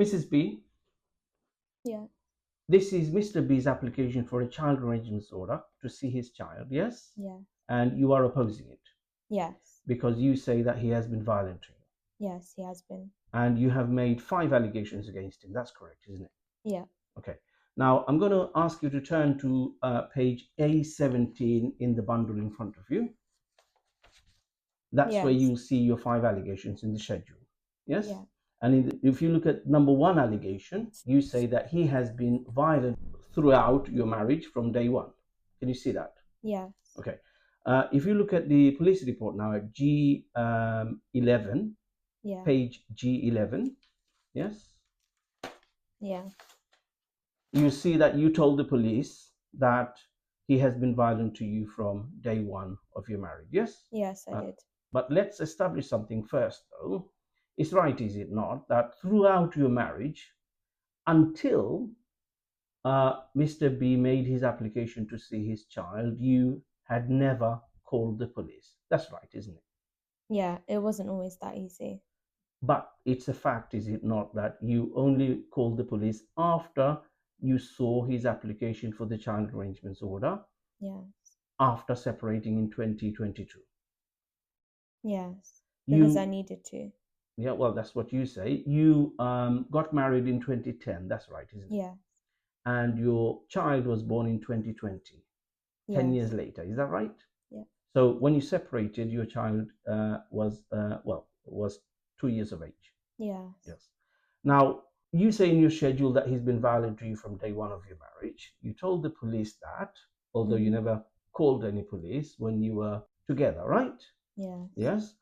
Mrs. B, Yeah. this is Mr. B's application for a child arrangement order to see his child, yes? Yeah. And you are opposing it Yes. because you say that he has been violent to you. Yes, he has been. And you have made 5 allegations against him. That's correct, isn't it? Yeah. Okay. Now, I'm going to ask you to turn to page A17 in the bundle in front of you. That's where Yes. you'll see your 5 allegations in the schedule. Yes? Yeah. And if you look at number 1 allegation, you say that he has been violent throughout your marriage from day 1. Can you see that? Yes. Okay. If you look at the police report now at G11, Yeah. page G11, yes, Yeah. you see that you told the police that he has been violent to you from day 1 of your marriage, yes? Yes, I did. But let's establish something first, though. It's right, is it not, that throughout your marriage, until Mr. B made his application to see his child, you had never called the police. That's right, isn't it? Yeah, it wasn't always that easy. But it's a fact, is it not, that you only called the police after you saw his application for the child arrangements order Yes. after separating in 2022? Yes. Because I You, needed to. yeah, well, that's what you say. You got married in 2010. That's right, isn't it? Yeah. And your child was born in 2020, 10 Yes. years later. Is that right? Yeah. So when you separated, your child was 2 years of age. Yes. Yes. Now, you say in your schedule that he's been violent to you from day 1 of your marriage. You told the police that, although you never called any police when you were together, right? Yes. Yes.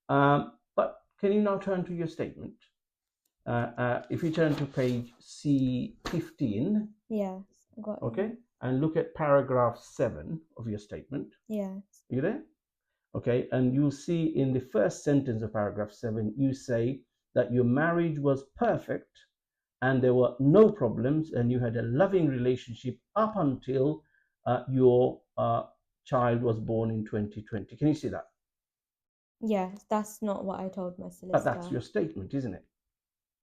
But can you now turn to your statement? If you turn to page C15, Yes. I got it. okay, and look at paragraph 7 of your statement. Yes. You there? Okay, and you'll see in the first sentence of paragraph 7, you say that your marriage was perfect and there were no problems and you had a loving relationship up until your child was born in 2020. Can you see that? Yes, that's not what I told my But solicitor. that's your statement, isn't it?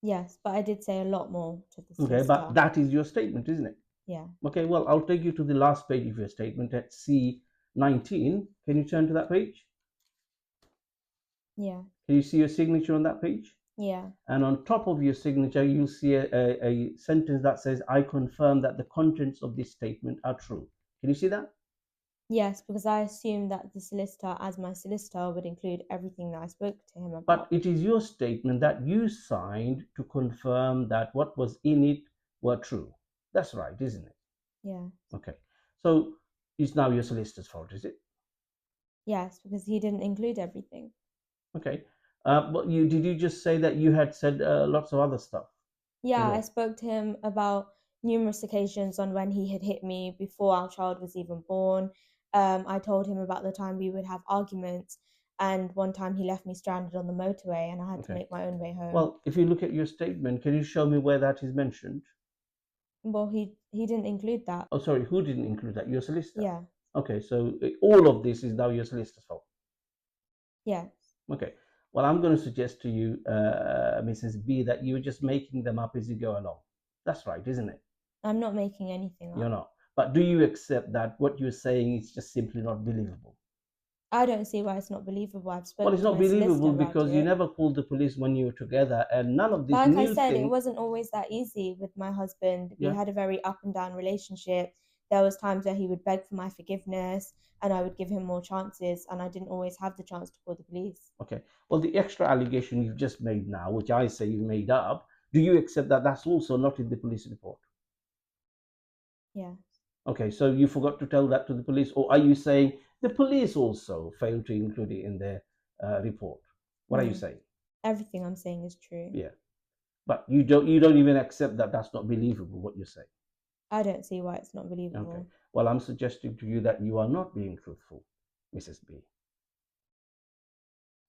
Yes, but I did say a lot more to the Okay, solicitor. but that is your statement, isn't it? Yeah. Okay, well, I'll take you to the last page of your statement at C19. Can you turn to that page? Yeah. Can you see your signature on that page? Yeah. And on top of your signature, you'll see a sentence that says, I confirm that the contents of this statement are true. Can you see that? Yes, because I assumed that the solicitor, as my solicitor, would include everything that I spoke to him But about. it is your statement that you signed to confirm that what was in it were true. That's right, isn't it? Yeah. Okay. So it's now your solicitor's fault, is it? Yes, because he didn't include everything. Okay. But did you just say that you had said lots of other stuff? Yeah, well? I spoke to him about numerous occasions on when he had hit me before our child was even born. I told him about the time we would have arguments, and one time he left me stranded on the motorway and I had to Okay. make my own way home. Well, if you look at your statement, can you show me where that is mentioned? Well, he didn't include that. Oh, sorry, who didn't include that? Your solicitor? Yeah. Okay, so all of this is now your solicitor's fault. Yes. Okay. Well, I'm going to suggest to you, Mrs. B, that you're just making them up as you go along. That's right, isn't it? I'm not making anything up. You're not. But do you accept that what you're saying is just simply not believable? I don't see why it's not believable. I've spoken Well, it's to not my solicitor believable about because you it. never called the police when you were together, and none of these Like I new said, it things. wasn't always that easy with my husband. We Yeah. had a very up and down relationship. There was times where he would beg for my forgiveness and I would give him more chances, and I didn't always have the chance to call the police. Okay. Well, the extra allegation you've just made now, which I say you made up, do you accept that that's also not in the police report? Yeah. Okay, so you forgot to tell that to the police, or are you saying the police also failed to include it in their report? What are you saying? Everything I'm saying is true. Yeah, but you don't even accept that that's not believable, what you're saying. I don't see why it's not believable. Okay. Well, I'm suggesting to you that you are not being truthful, Mrs. B,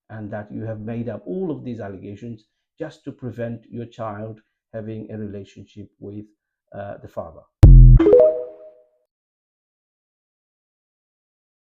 and that you have made up all of these allegations just to prevent your child having a relationship with the father.